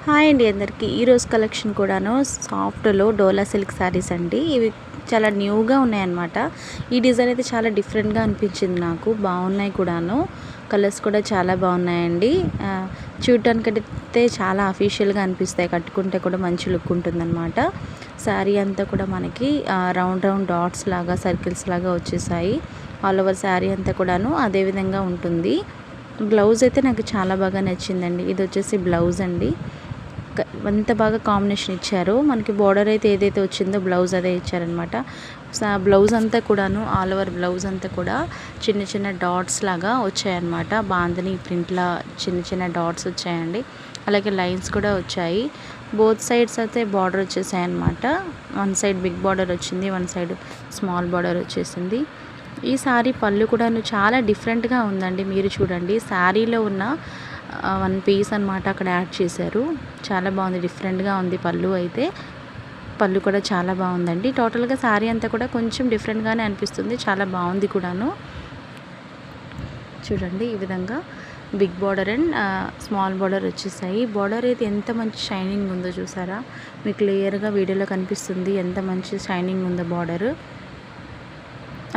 Hi అండి అందరికీ. ఈరోజు కలెక్షన్ కూడాను సాఫ్ట్లో డోలా సిల్క్ శారీస్ అండి. ఇవి చాలా న్యూగా ఉన్నాయన్నమాట. ఈ డిజైన్ అయితే చాలా డిఫరెంట్గా అనిపించింది నాకు. బాగున్నాయి కూడాను, కలర్స్ కూడా చాలా బాగున్నాయండి. చూడటానికైతే చాలా అఫీషియల్గా అనిపిస్తాయి, కట్టుకుంటే కూడా మంచి లుక్ ఉంటుందన్నమాట. శారీ అంతా కూడా మనకి రౌండ్ రౌండ్ డాట్స్ లాగా సర్కిల్స్ లాగా వచ్చేసాయి. ఆల్ ఓవర్ శారీ అంతా కూడాను అదే విధంగా ఉంటుంది. బ్లౌజ్ అయితే నాకు చాలా బాగా నచ్చిందండి. ఇది వచ్చేసి బ్లౌజ్ అండి. ఎంత బాగా కాంబినేషన్ ఇచ్చారు. మనకి బార్డర్ అయితే ఏదైతే వచ్చిందో బ్లౌజ్ అదే ఇచ్చారనమాట. బ్లౌజ్ అంతా కూడాను ఆల్ ఓవర్ బ్లౌజ్ అంతా కూడా చిన్న చిన్న డాట్స్ లాగా వచ్చాయన్నమాట. బాందని ప్రింట్లా చిన్న చిన్న డాట్స్ వచ్చాయండి. అలాగే లైన్స్ కూడా వచ్చాయి. బోత్ సైడ్స్ అయితే బార్డర్ వచ్చేసాయన్నమాట. వన్ సైడ్ బిగ్ బార్డర్ వచ్చింది, వన్ సైడ్ స్మాల్ బార్డర్ వచ్చేసింది. ఈ శారీ పళ్ళు కూడా చాలా డిఫరెంట్గా ఉందండి. మీరు చూడండి, శారీలో ఉన్న వన్ పీస్ అనమాట అక్కడ యాడ్ చేశారు. చాలా బాగుంది, డిఫరెంట్గా ఉంది. పళ్ళు కూడా చాలా బాగుందండి. టోటల్గా శారీ అంతా కూడా కొంచెం డిఫరెంట్గానే అనిపిస్తుంది. చాలా బాగుంది కూడాను. చూడండి, ఈ విధంగా big border and small border వచ్చేసాయి. బార్డర్ అయితే ఎంత మంచి షైనింగ్ ఉందో చూసారా, మీకు క్లియర్గా వీడియోలో కనిపిస్తుంది ఎంత మంచి షైనింగ్ ఉందో బార్డర్.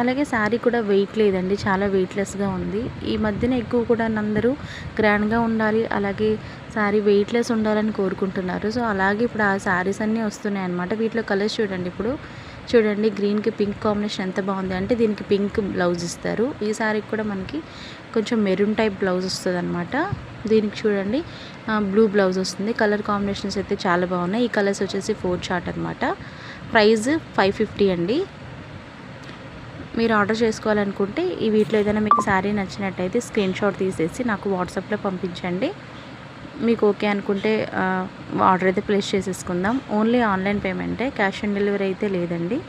అలాగే శారీ కూడా వెయిట్ లేదండి, చాలా వెయిట్లెస్గా ఉంది. ఈ మధ్యన ఎక్కువ కూడా అందరూ గ్రాండ్గా ఉండాలి, అలాగే శారీ వెయిట్లెస్ ఉండాలని కోరుకుంటున్నారు. సో అలాగే ఇప్పుడు ఆ శారీస్ అన్నీ వస్తున్నాయి అన్నమాట. వీటిలో కలర్స్ చూడండి. ఇప్పుడు చూడండి, గ్రీన్కి పింక్ కాంబినేషన్ ఎంత బాగుంది అంటే దీనికి పింక్ బ్లౌజ్ ఇస్తారు. ఈ శారీకి కూడా మనకి కొంచెం మెరూన్ టైప్ బ్లౌజ్ వస్తుంది అనమాట. దీనికి చూడండి బ్లూ బ్లౌజ్ వస్తుంది. కలర్ కాంబినేషన్స్ అయితే చాలా బాగున్నాయి. ఈ కలర్స్ వచ్చేసి 4 చార్ట్ అనమాట. ప్రైస్ 550 అండి. మీరు ఆర్డర్ చేసుకోవాలనుకుంటే ఈ వీటిలో ఏదైనా మీకు శారీ నచ్చినట్టయితే స్క్రీన్ షాట్ తీసేసి నాకు వాట్సాప్లో పంపించండి. మీకు ఓకే అనుకుంటే ఆర్డర్ అయితే ప్లేస్ చేసేసుకుందాం. ఓన్లీ ఆన్లైన్ పేమెంటే, క్యాష్ ఆన్ డెలివరీ అయితే లేదండి.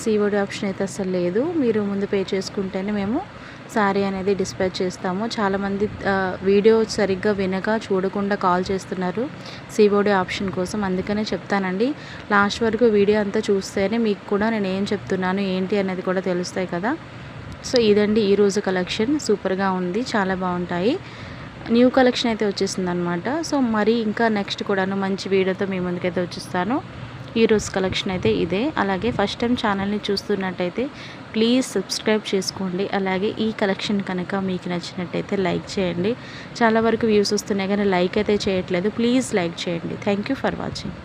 సిఓడి ఆప్షన్ అయితే అసలు లేదు. మీరు ముందు పే చేసుకుంటేనే మేము శారీ అనేది డిస్పాచ్ చేస్తాము. చాలామంది వీడియో సరిగ్గా వినక చూడకుండా కాల్ చేస్తున్నారు సిఓడి ఆప్షన్ కోసం. అందుకనే చెప్తానండి, లాస్ట్ వరకు వీడియో అంతా చూస్తేనే మీకు కూడా నేను ఏం చెప్తున్నాను ఏంటి అనేది కూడా తెలుస్తాయి కదా. సో ఇదండి ఈరోజు కలెక్షన్. సూపర్గా ఉంది, చాలా బాగుంటాయి. న్యూ కలెక్షన్ అయితే వచ్చేసింది అనమాట. సో మరి ఇంకా నెక్స్ట్ కూడాను మంచి వీడియోతో మీ ముందుకైతే వచ్చేస్తాను. ఈరోజు కలెక్షన్ అయితే ఇదే. అలాగే ఫస్ట్ టైం ఛానల్ని చూస్తున్నట్టయితే ప్లీజ్ సబ్స్క్రైబ్ చేసుకోండి. అలాగే ఈ కలెక్షన్ కనుక మీకు నచ్చినట్టయితే లైక్ చేయండి. చాలా వరకు వ్యూస్ వస్తున్నాయి కానీ లైక్ అయితే చేయట్లేదు. ప్లీజ్ లైక్ చేయండి. Thank you for watching.